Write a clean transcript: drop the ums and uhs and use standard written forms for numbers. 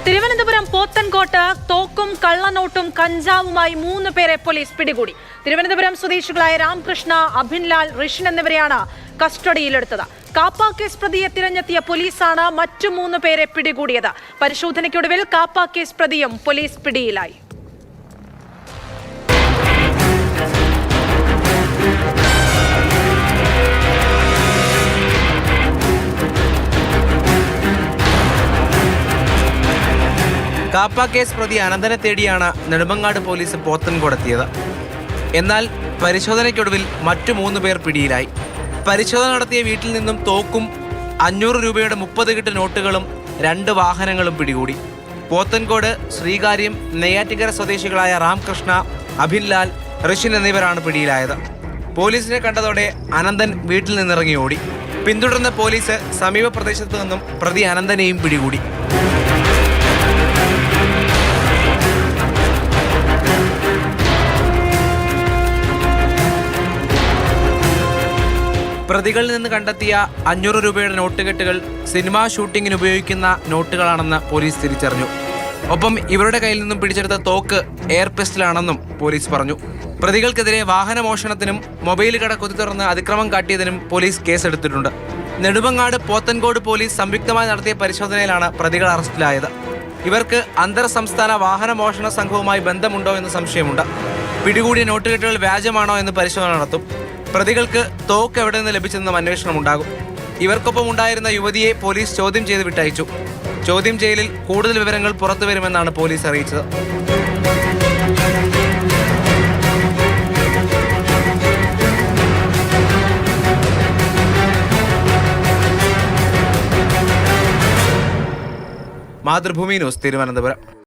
തിരുവനന്തപുരം പോത്തൻകോട്ട് തോക്കും കള്ളനോട്ടും കഞ്ചാവുമായി 3 പേരെ പോലീസ് പിടികൂടി. തിരുവനന്തപുരം സ്വദേശികളായ രാംകൃഷ്ണ, അഭിൻലാൽ, ഋഷിൻ എന്നിവരെയാണ് കസ്റ്റഡിയിലെടുത്തത്. കാപ്പ കേസ് പ്രതിയെ തിരഞ്ഞെത്തിയ പോലീസാണ് മറ്റു 3 പേരെ പിടികൂടിയത്. പരിശോധനയ്ക്കൊടുവിൽ കാപ്പ കേസ് പ്രതിയും പോലീസ് പിടിയിലായി. കാപ്പ കേസ് പ്രതി അനന്തനെ തേടിയാണ് നെടുമങ്ങാട് പോലീസ് പോത്തൻകോടെത്തിയത്. എന്നാൽ പരിശോധനയ്ക്കൊടുവിൽ മറ്റു 3 പേർ പിടിയിലായി. പരിശോധന നടത്തിയ വീട്ടിൽ നിന്നും തോക്കും 500 രൂപയുടെ 30 കെട്ട് നോട്ടുകളും 2 വാഹനങ്ങളും പിടികൂടി. പോത്തൻകോട്, ശ്രീകാര്യം, നെയ്യാറ്റിക്കര സ്വദേശികളായ രാംകൃഷ്ണ, അഭിൻലാൽ, ഋഷിൻ എന്നിവരാണ് പിടിയിലായത്. പോലീസിനെ കണ്ടതോടെ അനന്തൻ വീട്ടിൽ നിന്നിറങ്ങി ഓടി. പിന്തുടർന്ന പോലീസ് സമീപ പ്രദേശത്തു നിന്നും പ്രതി അനന്തനെയും പിടികൂടി. പ്രതികളിൽ നിന്ന് കണ്ടെത്തിയ 500 രൂപയുടെ നോട്ടുകെട്ടുകൾ സിനിമാ ഷൂട്ടിങ്ങിന് ഉപയോഗിക്കുന്ന നോട്ടുകളാണെന്ന് പോലീസ് തിരിച്ചറിഞ്ഞു. ഒപ്പം ഇവരുടെ കയ്യിൽ നിന്നും പിടിച്ചെടുത്ത തോക്ക് എയർ പിസ്റ്റലാണെന്നും പോലീസ് പറഞ്ഞു. പ്രതികൾക്കെതിരെ വാഹനമോഷണത്തിനും മൊബൈൽ കട കുത്തിത്തുറന്ന് അതിക്രമം കാട്ടിയതിനും പോലീസ് കേസെടുത്തിട്ടുണ്ട്. നെടുമങ്ങാട്, പോത്തൻകോട് പോലീസ് സംയുക്തമായി നടത്തിയ പരിശോധനയിലാണ് പ്രതികൾ അറസ്റ്റിലായത്. ഇവർക്ക് അന്തർ സംസ്ഥാന വാഹനമോഷണ സംഘവുമായി ബന്ധമുണ്ടോ എന്ന് സംശയമുണ്ട്. പിടികൂടിയ നോട്ടുകെട്ടുകൾ വ്യാജമാണോ എന്ന് പരിശോധന നടത്തും. പ്രതികൾക്ക് തോക്ക് എവിടെ നിന്ന് ലഭിച്ചെന്നും അന്വേഷണം ഉണ്ടാകും. ഇവർക്കൊപ്പം ഉണ്ടായിരുന്ന യുവതിയെ പോലീസ് ചോദ്യം ചെയ്ത് വിട്ടയച്ചു. ചോദ്യം ചെയ്യലിൽ കൂടുതൽ വിവരങ്ങൾ പുറത്തുവരുമെന്നാണ് പോലീസ് അറിയിച്ചത്. മാതൃഭൂമി ന്യൂസ്, തിരുവനന്തപുരം.